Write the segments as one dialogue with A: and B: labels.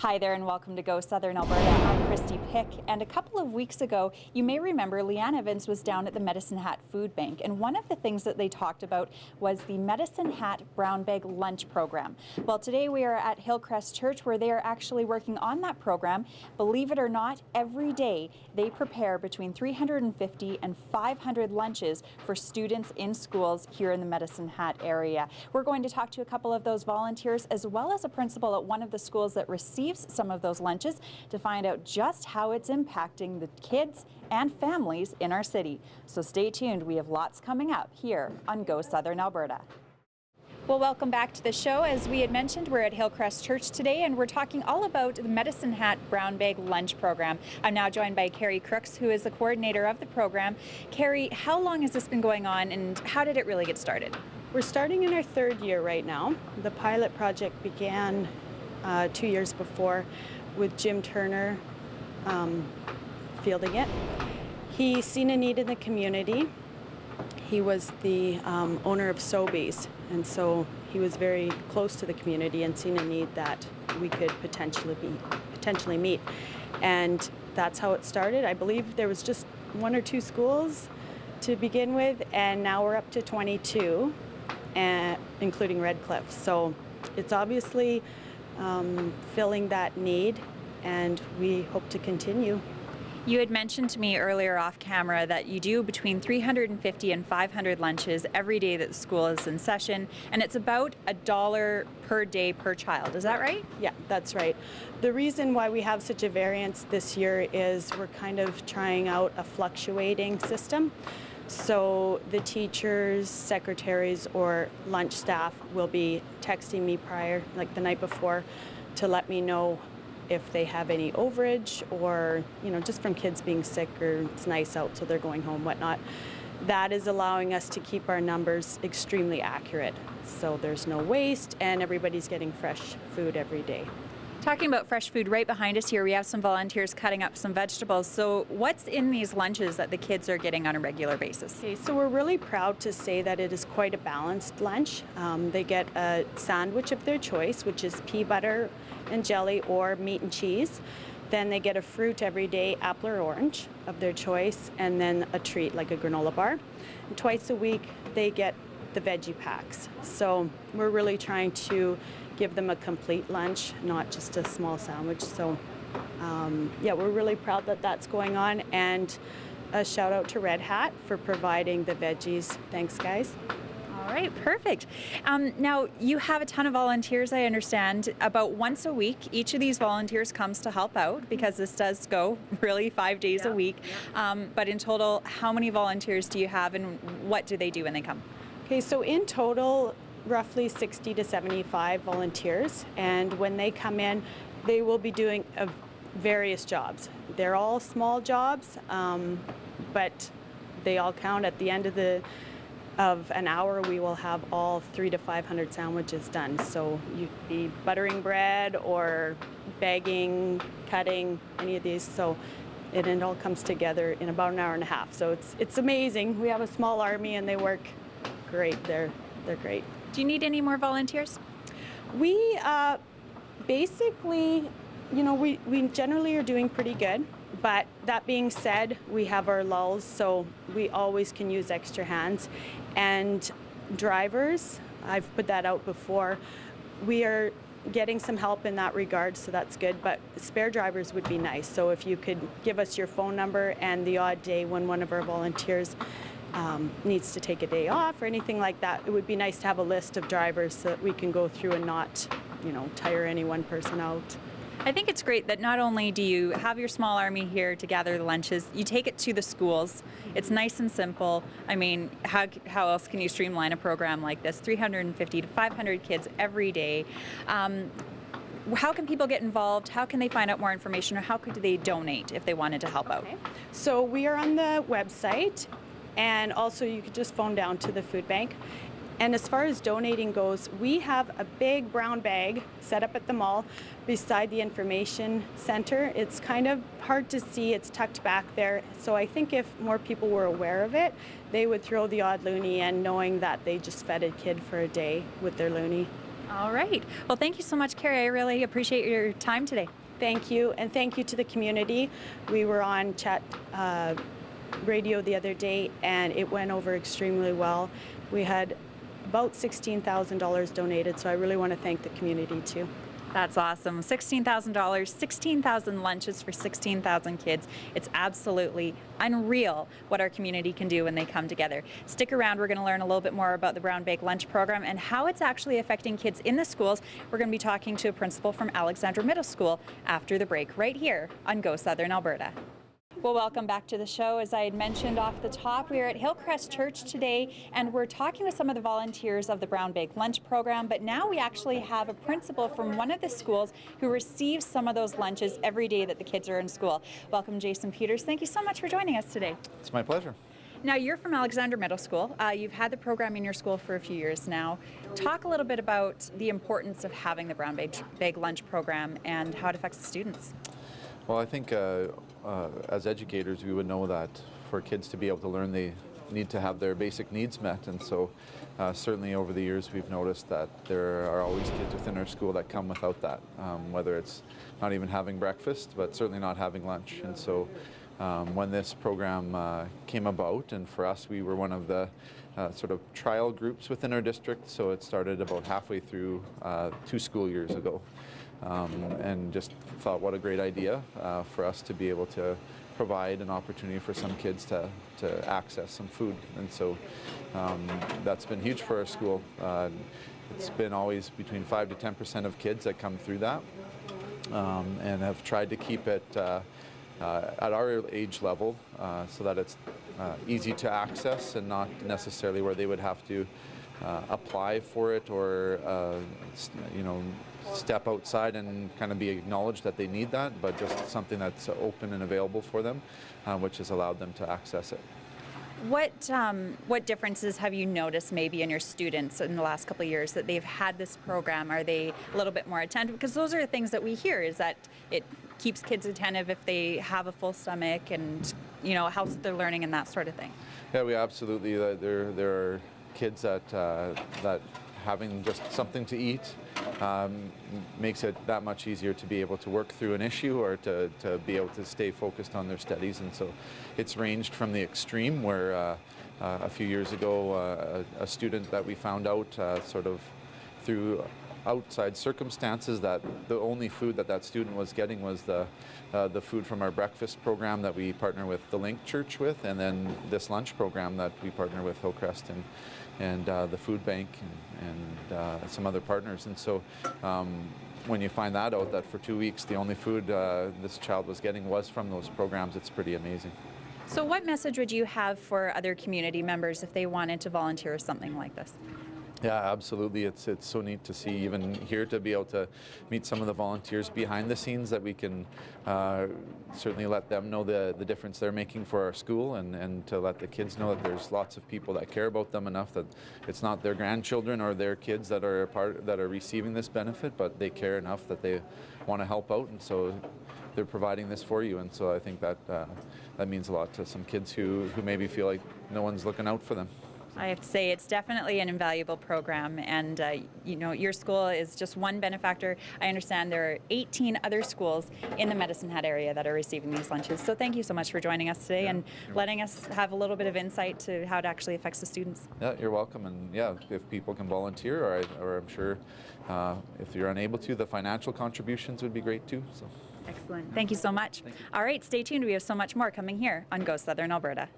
A: Hi there and welcome to Go Southern Alberta. I'm Christy Pick, and a couple of weeks ago you may remember Leanne Evans was down at the Medicine Hat Food Bank, and one of the things that they talked about was the Medicine Hat Brown Bag Lunch Program. Well, today we are at Hillcrest Church where they are actually working on that program. Believe it or not, every day they prepare between 350 and 500 lunches for students in schools here in the Medicine Hat area. We're going to talk to a couple of those volunteers as well as a principal at one of the schools that receives some of those lunches to find out just how it's impacting the kids and families in our city. So stay tuned, we have lots coming up here on Go Southern Alberta. Well, welcome back to the show. As we had mentioned, we're at Hillcrest Church today and we're talking all about the Medicine Hat Brown Bag Lunch Program. I'm now joined by Carrie Crooks, who is the coordinator of the program. Carrie, how long has this been going on and how did it really get started?
B: We're starting in our third year right now. The pilot project began 2 years before with Jim Turner fielding it. He seen a need in the community. He was the owner of Sobeys, and so he was very close to the community and seen a need that we could potentially meet. And that's how it started. I believe there was just 1 or 2 schools to begin with, and now we're up to 22, including Red Cliff. So it's obviously filling that need, and we hope to continue.
A: You had mentioned to me earlier off camera that you do between 350 and 500 lunches every day that the school is in session, and it's about $1 per day per child. Is that right?
B: Yeah, that's right. The reason why we have such a variance this year is we're kind of trying out a fluctuating system. So the teachers, secretaries, or lunch staff will be texting me prior, like the night before, to let me know if they have any overage or, just from kids being sick or it's nice out so they're going home, whatnot. That is allowing us to keep our numbers extremely accurate. So there's no waste and everybody's getting fresh food every day.
A: Talking about fresh food, right behind us here we have some volunteers cutting up some vegetables. So what's in these lunches that the kids are getting on a regular basis?
B: Okay, so we're really proud to say that it is quite a balanced lunch. They get a sandwich of their choice, which is pea butter and jelly or meat and cheese. Then they get a fruit every day, apple or orange of their choice, and then a treat like a granola bar. And twice a week they get the veggie packs. So we're really trying to give them a complete lunch, not just a small sandwich. So yeah, we're really proud that that's going on, and a shout out to Red Hat for providing the veggies. Thanks, guys.
A: All right, perfect. Now, you have a ton of volunteers, I understand. About once a week, each of these volunteers comes to help out because this does go really 5 days a week. But in total, how many volunteers do you have and what do they do when they come?
B: Okay, so in total, roughly 60 to 75 volunteers, and when they come in, they will be doing various jobs. They're all small jobs, but they all count. At the end of an hour, we will have all 300 to 500 sandwiches done. So you'd be buttering bread or bagging, cutting, any of these. So it all comes together in about an hour and a half. So it's amazing. We have a small army and they work great. They're great.
A: Do you need any more volunteers?
B: We basically, we generally are doing pretty good. But that being said, we have our lulls, so we always can use extra hands. And drivers, I've put that out before, we are getting some help in that regard, so that's good. But spare drivers would be nice. So if you could give us your phone number and the odd day when one of our volunteers needs to take a day off or anything like that, it would be nice to have a list of drivers so that we can go through and not, tire any one person out.
A: I think it's great that not only do you have your small army here to gather the lunches, you take it to the schools. It's nice and simple. I mean, how else can you streamline a program like this? 350 to 500 kids every day. How can people get involved? How can they find out more information, or how could they donate if they wanted to help out?
B: So we are on the website, and also you could just phone down to the food bank. And as far as donating goes, we have a big brown bag set up at the mall beside the information center. It's kind of hard to see, it's tucked back there. So I think if more people were aware of it, they would throw the odd loonie in, knowing that they just fed a kid for a day with their loonie.
A: All right. Well, thank you so much, Carrie. I really appreciate your time today.
B: Thank you, and thank you to the community. We were on chat radio the other day, and it went over extremely well. We had about $16,000 donated, so I really want to thank the community too.
A: That's awesome. $16,000, 16,000 lunches for 16,000 kids. It's absolutely unreal what our community can do when they come together. Stick around. We're going to learn a little bit more about the Brown Bag Lunch Program and how it's actually affecting kids in the schools. We're going to be talking to a principal from Alexandra Middle School after the break right here on Go Southern Alberta. Well, welcome back to the show. As I had mentioned off the top, we are at Hillcrest Church today, and we're talking with some of the volunteers of the Brown Bag Lunch Program, but now we actually have a principal from one of the schools who receives some of those lunches every day that the kids are in school. Welcome, Jason Peters. Thank you so much for joining us today.
C: It's my pleasure.
A: Now, you're from Alexandra Middle School. You've had the program in your school for a few years now. Talk a little bit about the importance of having the Brown Bag Lunch Program and how it affects the students.
C: Well, I think as educators, we would know that for kids to be able to learn, they need to have their basic needs met. And so certainly over the years, we've noticed that there are always kids within our school that come without that, whether it's not even having breakfast, but certainly not having lunch. And so when this program came about, and for us, we were one of the sort of trial groups within our district, so it started about halfway through 2 school years ago. And just thought what a great idea for us to be able to provide an opportunity for some kids to access some food. And so that's been huge for our school. It's been always between 5 to 10% of kids that come through that, and have tried to keep it at our age level so that it's easy to access and not necessarily where they would have to apply for it or step outside and kind of be acknowledged that they need that, but just something that's open and available for them, which has allowed them to access it.
A: What differences have you noticed maybe in your students in the last couple of years that they've had this program? Are they a little bit more attentive? Because those are the things that we hear, is that it keeps kids attentive if they have a full stomach, and helps with their learning and that sort of thing.
C: Yeah, we absolutely. There are kids that having just something to eat makes it that much easier to be able to work through an issue or to be able to stay focused on their studies. And so it's ranged from the extreme where a few years ago a student that we found out sort of through outside circumstances that the only food that student was getting was the food from our breakfast program that we partner with the Link Church with, and then this lunch program that we partner with Hillcrest and the food bank and some other partners. And so when you find that out, that for 2 weeks the only food this child was getting was from those programs, it's pretty amazing.
A: So what message would you have for other community members if they wanted to volunteer something like this?
C: Yeah, absolutely. It's so neat to see even here to be able to meet some of the volunteers behind the scenes that we can certainly let them know the difference they're making for our school, and to let the kids know that there's lots of people that care about them enough that it's not their grandchildren or their kids that are receiving this benefit, but they care enough that they want to help out, and so they're providing this for you. And so I think that means a lot to some kids who maybe feel like no one's looking out for them.
A: I have to say it's definitely an invaluable program, and your school is just one benefactor. I understand there are 18 other schools in the Medicine Hat area that are receiving these lunches. So thank you so much for joining us today and letting us have a little bit of insight to how it actually affects the students.
C: Yeah, you're welcome. And yeah, if people can volunteer, or I'm sure if you're unable to, the financial contributions would be great too. So.
A: Excellent. Thank you so much. All right, stay tuned. We have so much more coming here on Go Southern Alberta.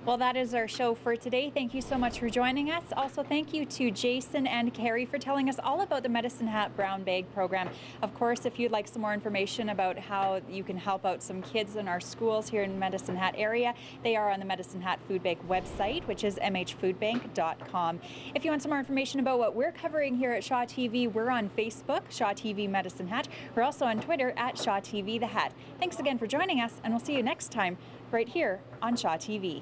A: Well, that is our show for today. Thank you so much for joining us. Also, thank you to Jason and Carrie for telling us all about the Medicine Hat Brown Bag Program. Of course, if you'd like some more information about how you can help out some kids in our schools here in Medicine Hat area, they are on the Medicine Hat Food Bank website, which is mhfoodbank.com. If you want some more information about what we're covering here at Shaw TV, we're on Facebook, Shaw TV Medicine Hat. We're also on Twitter at Shaw TV The Hat. Thanks again for joining us, and we'll see you next time right here on Shaw TV.